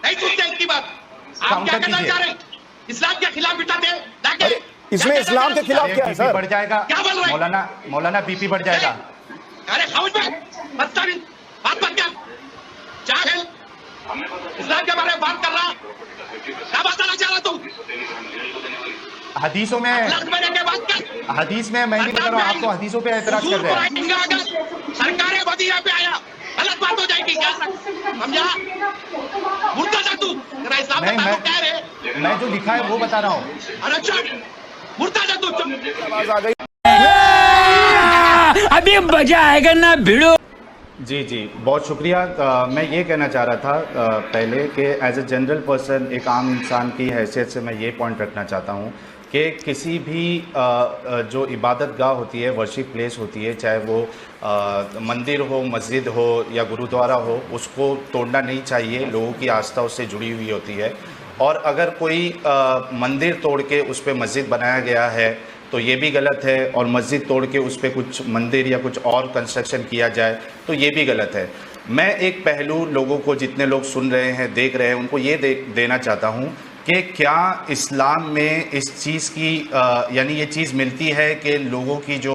नहीं सुनते इनकी बात। आप क्या करना चाह रहे हैं? इस्लाम के खिलाफ बिठाते हैं। इसमें इस्लाम के खिलाफ क्या है सर? बढ़ जाएगा क्या बोल रहे हैं? मौलाना बीपी बढ़ जाएगा। अरे खामोश में बात मत क्या जाहिल इस्लाम के बारे में बात कर रहा, क्या बताना चाह रहा तू? हदीसों में हदीस में मैं नहीं कर रहा हूँ, आपको हदीसों पे एतराज कर रहे हैं। सरकारें मदीना पे आया गलत बात हो जाएगी क्या? समझा? मुर्तजा तू तेरा इस्लाम का ताल्लुक क्या है? मैं जो लिखा है वो बता रहा हूँ। अरे चुप मुर्तजा तू चुप। आवाज आ गई। अभी मजा आएगा ना भिड़ो। जी जी बहुत शुक्रिया। मैं ये कहना चाह रहा था पहले कि एज ए जनरल पर्सन, एक आम इंसान की हैसियत से मैं ये पॉइंट रखना चाहता हूँ कि किसी भी जो इबादत गाह होती है, वर्शिप प्लेस होती है, चाहे वो मंदिर हो, मस्जिद हो या गुरुद्वारा हो, उसको तोड़ना नहीं चाहिए। लोगों की आस्था उससे जुड़ी हुई होती है। और अगर कोई मंदिर तोड़ के उस पर मस्जिद बनाया गया है तो ये भी गलत है, और मस्जिद तोड़ के उस पर कुछ मंदिर या कुछ और कंस्ट्रक्शन किया जाए तो ये भी गलत है। मैं एक पहलू लोगों को, जितने लोग सुन रहे हैं, देख रहे हैं, उनको ये देना चाहता हूँ कि क्या इस्लाम में इस चीज़ की यानी ये चीज़ मिलती है कि लोगों की जो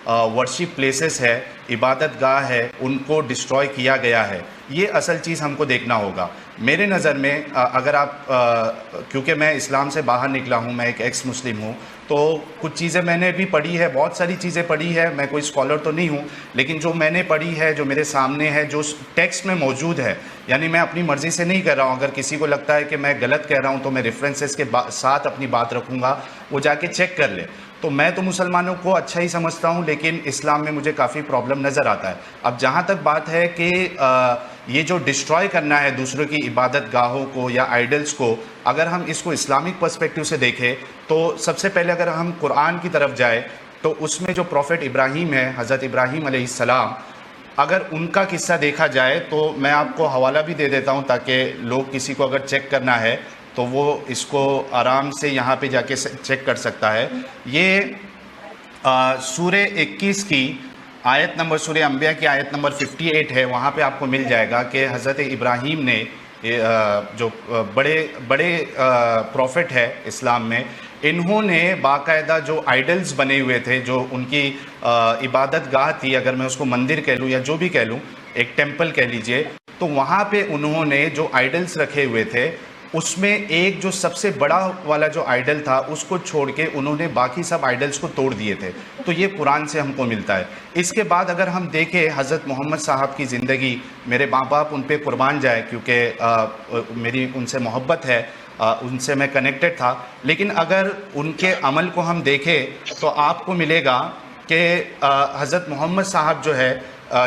वर्शिप प्लेसेस है, इबादत गाह है, उनको डिस्ट्रॉय किया गया है। ये असल चीज़ हमको देखना होगा। मेरे नज़र में अगर आप क्योंकि मैं इस्लाम से बाहर निकला हूँ, मैं एक एक्स मुस्लिम हूँ, तो कुछ चीज़ें मैंने भी पढ़ी है, बहुत सारी चीज़ें पढ़ी है। मैं कोई स्कॉलर तो नहीं हूँ, लेकिन जो मैंने पढ़ी है, जो मेरे सामने है, जो टेक्स्ट में मौजूद है, यानी मैं अपनी मर्ज़ी से नहीं कर रहा हूँ। अगर किसी को लगता है कि मैं गलत कह रहा हूँ तो मैं रेफरेंसेस के साथ अपनी बात रखूँगा, वो जाके चेक कर ले। तो मैं तो मुसलमानों को अच्छा ही समझता हूँ, लेकिन इस्लाम में मुझे काफ़ी प्रॉब्लम नज़र आता है। अब जहाँ तक बात है कि ये जो डिस्ट्रॉय करना है दूसरों की इबादत गाहों को या आइडल्स को, अगर हम इसको इस्लामिक पर्सपेक्टिव से देखें तो सबसे पहले अगर हम कुरान की तरफ जाए तो उसमें जो प्रॉफिट इब्राहीम है, हज़रत इब्राहीम अलैहिस्सलाम, अगर उनका किस्सा देखा जाए तो मैं आपको हवाला भी दे देता हूँ ताकि लोग, किसी को अगर चेक करना है तो वो इसको आराम से यहाँ पे जाके चेक कर सकता है। ये सूरे 21 की आयत नंबर, सूरे अंबिया की आयत नंबर 58 है। वहाँ पे आपको मिल जाएगा कि हज़रत इब्राहीम ने, जो बड़े बड़े प्रॉफिट है इस्लाम में, इन्होंने बाकायदा जो आइडल्स बने हुए थे, जो उनकी इबादत गाह थी, अगर मैं उसको मंदिर कह लूँ या जो भी कह लूँ, एक टेम्पल कह लीजिए, तो वहाँ पे उन्होंने जो आइडल्स रखे हुए थे, उसमें एक जो सबसे बड़ा वाला जो आइडल था उसको छोड़ के उन्होंने बाकी सब आइडल्स को तोड़ दिए थे। तो ये कुरान से हमको मिलता है। इसके बाद अगर हम देखें हज़रत मोहम्मद साहब की ज़िंदगी, मेरे माँ बाप उन पे कुर्बान जाए, क्योंकि मेरी उनसे मोहब्बत है, उनसे मैं कनेक्टेड था। लेकिन अगर उनके अमल को हम देखें तो आपको मिलेगा कि हज़रत मोहम्मद साहब जो है,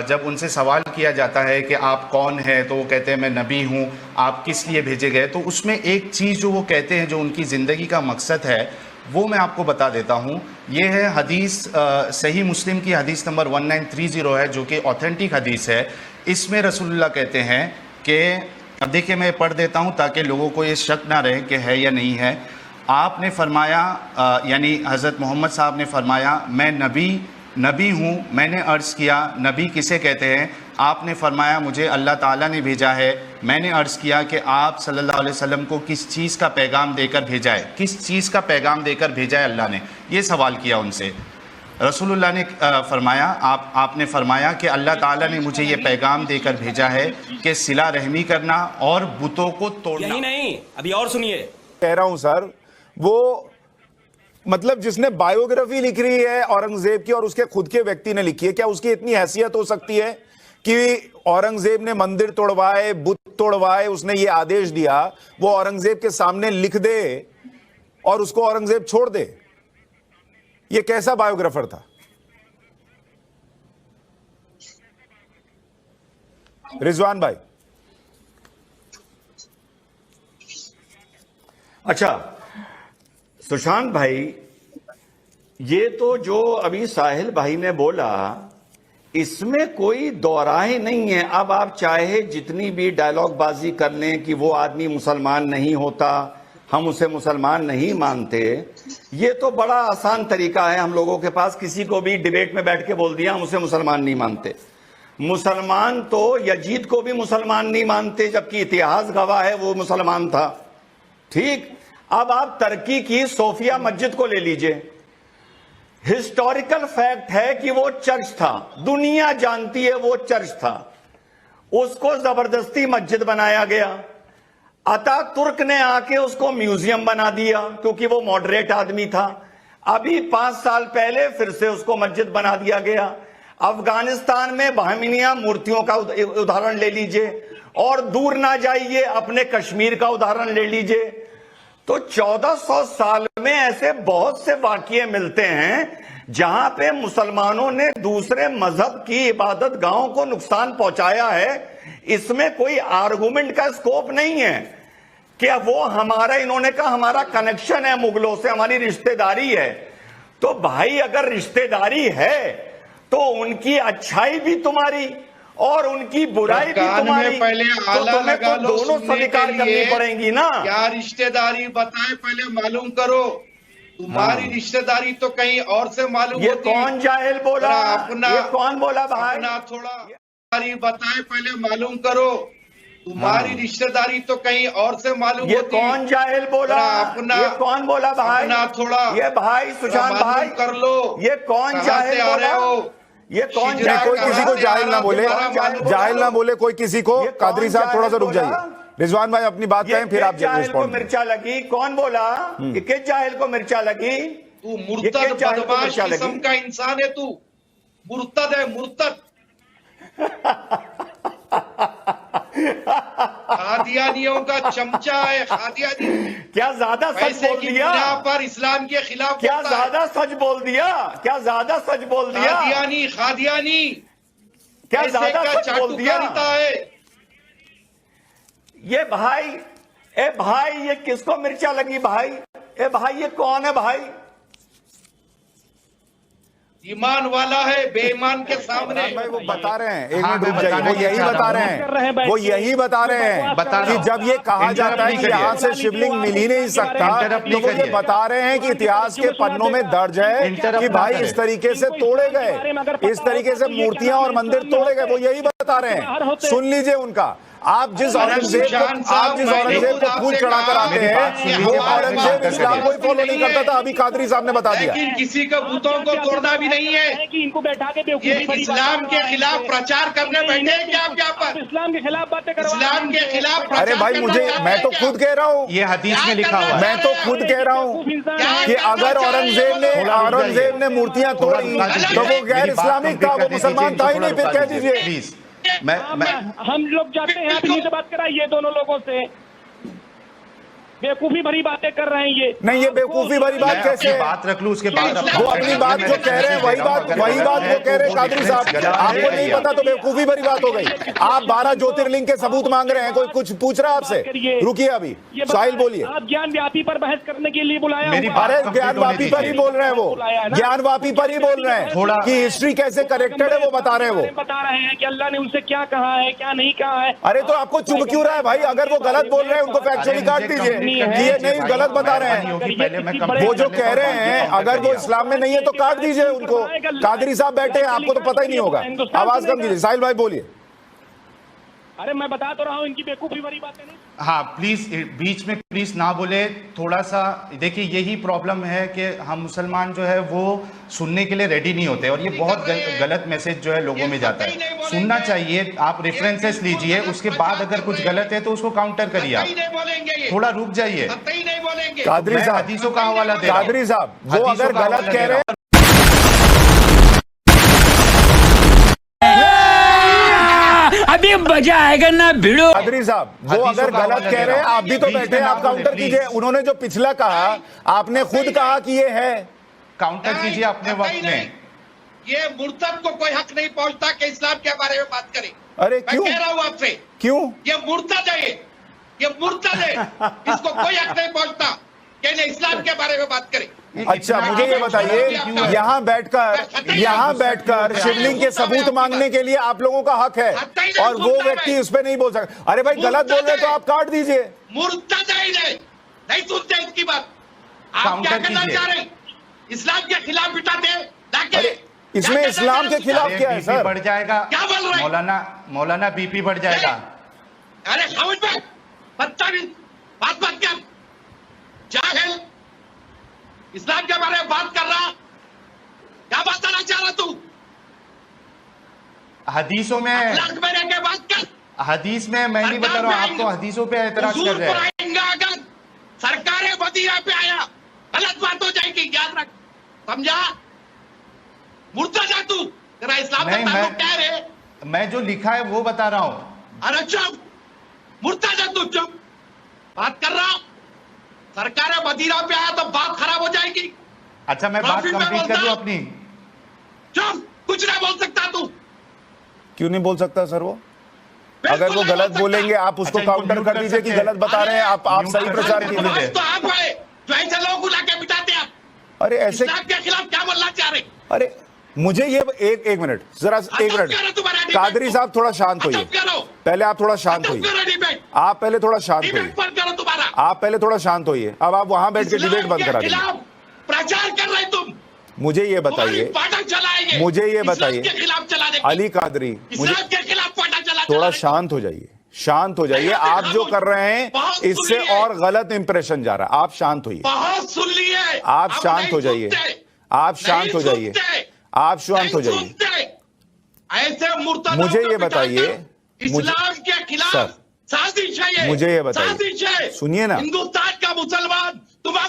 जब उनसे सवाल किया जाता है कि आप कौन हैं, तो वो कहते हैं मैं नबी हूँ, आप किस लिए भेजे गए, तो उसमें एक चीज़ जो वो कहते हैं, जो उनकी ज़िंदगी का मकसद है, वो मैं आपको बता देता हूँ। ये है हदीस, सही मुस्लिम की हदीस नंबर 1930 है, जो कि ऑथेंटिक हदीस है। इसमें रसूलुल्लाह कहते हैं कि, अब देखिए मैं पढ़ देता हूँ ताकि लोगों को ये शक ना रहे कि है या नहीं है। आपने फरमाया, यानी हज़रत मोहम्मद साहब ने फरमाया, मैं नबी हूँ। मैंने अर्ज़ किया, नबी किसे कहते हैं? आपने फरमाया, मुझे अल्लाह ताला ने भेजा है। मैंने अर्ज़ किया कि आप सल्लल्लाहु अलैहि वसल्लम को किस चीज़ का पैगाम देकर भेजा है, किस चीज़ का पैगाम देकर भेजा है अल्लाह ने? ये सवाल किया उनसे। रसूलुल्लाह ने फरमाया, आपने फरमाया कि अल्लाह ताला ने मुझे ये पैगाम देकर भेजा है कि सिला रहमी करना और बुतों को तोड़ना। यही नहीं, अभी और सुनिए। कह रहा हूं सर, वो मतलब जिसने बायोग्राफी लिख रही है औरंगजेब की और उसके खुद के व्यक्ति ने लिखी है, क्या उसकी इतनी हैसियत हो सकती है कि औरंगजेब ने मंदिर तोड़वाए, बुत तोड़वाए, उसने ये आदेश दिया, वो औरंगजेब के सामने लिख दे और उसको औरंगजेब छोड़ दे? ये कैसा बायोग्राफर था? रिजवान भाई। अच्छा सुशांत भाई, ये तो जो अभी साहिल भाई ने बोला, इसमें कोई दोराहे नहीं है। अब आप चाहे जितनी भी डायलॉग बाजी कर लें कि वो आदमी मुसलमान नहीं होता, हम उसे मुसलमान नहीं मानते, ये तो बड़ा आसान तरीका है हम लोगों के पास। किसी को भी डिबेट में बैठ के बोल दिया हम उसे मुसलमान नहीं मानते। मुसलमान तो यजीद को भी मुसलमान नहीं मानते, जबकि इतिहास गवाह है वो मुसलमान था। ठीक, अब आप तुर्की की सोफिया मस्जिद को ले लीजिए, हिस्टोरिकल फैक्ट है कि वो चर्च था, दुनिया जानती है वो चर्च था, उसको जबरदस्ती मस्जिद बनाया गया। अतातुर्क ने आके उसको म्यूजियम बना दिया क्योंकि वो मॉडरेट आदमी था। अभी 5 साल पहले फिर से उसको मस्जिद बना दिया गया। अफगानिस्तान में बहमिनिया मूर्तियों का उदाहरण ले लीजिए, और दूर ना जाइए अपने कश्मीर का उदाहरण ले लीजिए। तो 1400 साल में ऐसे बहुत से वाकये मिलते हैं जहां पे मुसलमानों ने दूसरे मजहब की इबादत गाहों को नुकसान पहुंचाया है। इसमें कोई आर्गुमेंट का स्कोप नहीं है कि वो हमारा, इन्होंने कहा हमारा कनेक्शन है मुगलों से, हमारी रिश्तेदारी है। तो भाई अगर रिश्तेदारी है तो उनकी अच्छाई भी तुम्हारी और उनकी बुराई भी तुम्हारी, पहले तो तुम्हें तो दोनों स्वीकार करनी पड़ेंगी ना। क्या रिश्तेदारी बताए पहले मालूम करो। तुम्हारी रिश्तेदारी तो कहीं और से मालूम ये होती। कौन जाहिल बोला, ये कौन बोला भाई? अपना थोड़ा बताए पहले मालूम करो। तुम्हारी रिश्तेदारी तो कहीं और से मालूम ये होती। कौन जाहिल बोला, अपना ये कौन बोला भाई? अपना थोड़ा ये भाई सुशांत भाई कर लो। ये कौन जाहिल आ रहे बोला? हो? ये कौन शिजरा कोई किसी को जाहिल ना बोले, जाहिल ना बोले कोई किसी को। ये कौन कादरी साहब थोड़ा सा रुक जाहिल जाइए, रिजवान भाई अपनी बात कहें फिर आप जाहिल को रिस्पॉन्ड करें। मिर्चा लगी, कौन बोला? किस जाहिल को मिर्चा लगी? तू मुर्तद बदमाश किस्म का इंसान है, तू मुर्तद है, मुर्तद। खादियानियों का चमचा है, खादियानी। क्या ज्यादा सच बोल दिया? पर इस्लाम के खिलाफ क्या ज्यादा सच बोल दिया? क्या ज्यादा सच बोल दिया? खादियानी, खादियानी क्या ज्यादा सच बोल दिया? है ये भाई, ए भाई ये किसको मिर्चा लगी भाई? ए भाई ये कौन है भाई? ईमान वाला है, बेईमान के सामने। भाई वो बता रहे हैं, एक हाँ, मिनट रुक मैं जाइए, वो बताने यही चाहता बता हूं। रहे हैं, वो यही बता रहे हैं कि जब ये कहा जाता है कि यहाँ से शिवलिंग मिल ही नहीं सकता, तो वो ये बता रहे हैं कि इतिहास के पन्नों में दर्ज है कि भाई इस तरीके से तोड़े गए, इस तरीके से मूर्तियां और मंदिर तोड़े गए, वो यही बता रहे हैं। सुन लीजिए उनका। आप जिस औरंगजेब को फूल चढ़ाकर आते हैं, वो औरंगजेब इस्लाम को ही फॉलो नहीं करता था, अभी कादरी साहब ने बता दिया। लेकिन किसी के बुतों को तोड़ना भी नहीं है कि इनको बैठा के ये इस्लाम के खिलाफ प्रचार करने बैठे हैं क्या आप यहाँ पर? इस्लाम के खिलाफ बातें इस्लाम के खिलाफ प्रचार अरे भाई करना मुझे, चाहते मैं तो हैं खुद कह रहा हूँ, ये हदीस में लिखा हुआ है। मैं तो खुद कह रहा हूँ कि अगर औरंगजेब ने मूर्तियां तोड़ी तो वो गैर इस्लामिक था, वो मुसलमान था ही नहीं, फिर कह दीजिए। प्लीज हम लोग जाते हैं अपनी से बात कराइए दोनों लोगों से। बेवकूफी भरी बातें कर रहे हैं ये। नहीं, ये बेवकूफी भरी बात कैसे है? बात रख लूं उसके बाद वो अपनी बात जो कह रहे हैं वही बात वो कह रहे हैं कादरी साहब। आपको नहीं पता तो बेवकूफी भरी बात हो गई। आप 12 ज्योतिर्लिंग के सबूत मांग रहे हैं, कोई कुछ पूछ रहा है आपसे? रुकिए अभी, साहिल बोलिए। आप ज्ञान व्यापी पर बहस करने के लिए बुलाया? अरे ज्ञान वापी पर ही बोल रहे हैं, वो ज्ञान वापी पर ही बोल रहे हैं कि हिस्ट्री कैसे करेक्टेड है, वो बता रहे हैं। वो बता रहे हैं कि अल्लाह ने उनसे क्या कहा है, क्या नहीं कहा है। अरे तो आपको चुभ क्यों रहा है भाई? अगर वो गलत बोल रहे हैं उनको फैक्चुअली काट दीजिए कि ये नहीं गलत बता रहे हैं। वो जो कह रहे हैं अगर वो इस्लाम में नहीं है तो काट दीजिए उनको। कादरी साहब बैठे हैं, आपको तो पता ही नहीं होगा। आवाज कम कीजिए, साहिल भाई बोलिए। अरे मैं बता तो रहा हूँ, इनकी बेवकूफी भरी बातें नहीं। हाँ प्लीज बीच में प्लीज ना बोले थोड़ा सा। देखिए यही प्रॉब्लम है कि हम मुसलमान जो है वो सुनने के लिए रेडी नहीं होते, और ये बहुत गलत मैसेज जो है लोगों में जाता है। सुनना चाहिए, आप रेफरेंसेस लीजिए, उसके बाद अगर कुछ गलत है तो उसको काउंटर करिए। आप थोड़ा रुक जाइए। कादरी साहब, हदीसों का हवाला दे रहा हूं। कादरी साहब वो अगर गलत कह रहे हैं, अभी मजा आएगा ना भिड़ो। कादरी साहब वो अगर गलत कह रहे हैं, आप भी तो बैठे हैं, आप काउंटर कीजिए। उन्होंने जो पिछला कहा, आपने खुद कहा कि ये है, काउंटर कीजिए अपने वक्त में। ये मुर्तद को कोई हक नहीं पहुंचता कि इस्लाम के बारे में बात करे। अरे मैं क्यों कह रहा हूं आपसे, क्यों? ये मुर्तद है, ये मुर्तद है, इसको कोई हक नहीं पहुंचता कि इन्हें इस्लाम के बारे में बात करे। अच्छा मुझे ये बताइए, यहाँ बैठकर शिवलिंग के सबूत मांगने के लिए आप लोगों का हक है, और वो व्यक्ति उस पर नहीं बोल सकता। अरे भाई गलत बोल रहे तो आप काट दीजिए। मुर्तद है, नहीं सुनते इसकी बात। आप क्या करना चाह रहे हैं? इस्लाम के खिलाफ बिठाते हैं। अरे इसमें इस्लाम के खिलाफ क्या है सर? बढ़ जाएगा। क्या बोल चल रहे हैं। मौलाना बीपी बढ़ जाएगा। अरे समझ में बदतमीज, बात कर, जाहिल, इस्लाम के बारे में बात कर रहा, क्या बताना चाह रहा तू? हदीसों में, लाख महीने के बाद कर, हदीस में मैं नहीं बता रहा हूँ, आप तो हदीसों पे एतराज कर रहे हैं। अगर सरकार मदीना पे आया गलत बात हो जाएगी, याद रख, समझा? मुर्तद जा तू, तेरा इस्लाम का ताल्लुक क्या है? मैं जो लिखा है वो बता रहा हूँ। अरे चुप, मुर्तद जा तू, चुप, बात कर रहा। सरकार मदीना पे आया तो बात खराब हो जाएगी। अच्छा, मैं बात कंप्लीट कर दूं अपनी? चुप, कुछ नहीं बोल सकता तू। क्यों नहीं बोल सकता सर? वो अगर वो गलत बोलेंगे आप उसको काउंटर कर दीजिए कि गलत बता रहे हैं, आप सही प्रचार कीजिए। तो आप है जो ऐसे लोग बुला के बिठाते आप। अरे ऐसे इस्लाम के खिलाफ क्या बोलना चाह रहे? अरे मुझे ये एक मिनट जरा, एक मिनट कादरी साहब, थोड़ा शांत होइए। पहले आप थोड़ा शांत होइए, आप पहले थोड़ा शांत होइए, आप पहले थोड़ा शांत होइए। अब आप वहां बैठ के डिबेट बंद करा दीजिए। प्रचार कर रहे तुम, मुझे ये बताइए, मुझे ये बताइए अली कादरी, मुझे थोड़ा शांत हो जाइए, शांत हो जाइए। आप जो कर रहे हैं इससे और गलत इंप्रेशन जा रहा है। आप शांत होइए, बहुत सुन लिए, आप शांत हो जाइए, आप शांत हो जाइए, आप शांत हो जाइए। ऐसे मुर्तद मुझे ये बताइए, इस्लाम के खिलाफ साजिश है ये, मुझे ये बताइए, साजिश है। सुनिए ना, हिंदुस्तान का मुसलमान तुम्हारा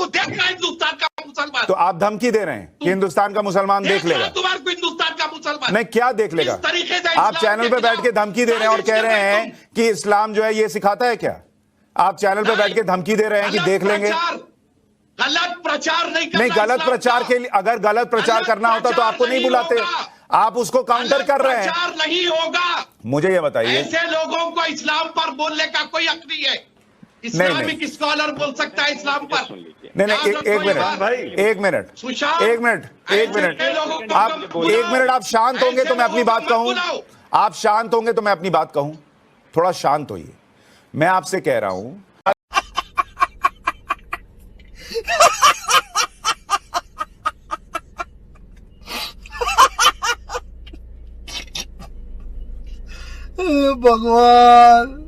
देखना हिंदुस्तान का मुसलमान। तो आप धमकी दे रहे हैं कि हिंदुस्तान का मुसलमान देख लेगा? तुम्हारे को हिंदुस्तान का मुसलमान नहीं, क्या देख लेगा? इस तरीके से आप इस्लाम चैनल के पे बैठ के धमकी दे रहे हैं और कह रहे हैं कि इस्लाम जो है ये सिखाता है क्या? आप चैनल पे बैठ के धमकी दे रहे हैं कि देख लेंगे। गलत प्रचार नहीं करना। नहीं, गलत प्रचार के लिए, अगर गलत प्रचार करना होता तो आपको नहीं बुलाते। आप उसको काउंटर कर रहे हैं। प्रचार नहीं होगा। मुझे ये बताइए, ऐसे लोगों को इस्लाम पर बोलने का कोई हक नहीं है। इस्लामिक स्कॉलर बोल सकता है इस्लाम पर। नहीं, एक मिनट, आप शांत होंगे तो मैं अपनी बात कहूं। आप शांत होंगे तो मैं अपनी बात कहूं। थोड़ा शांत होइए, मैं आपसे कह रहा हूं। भगवान।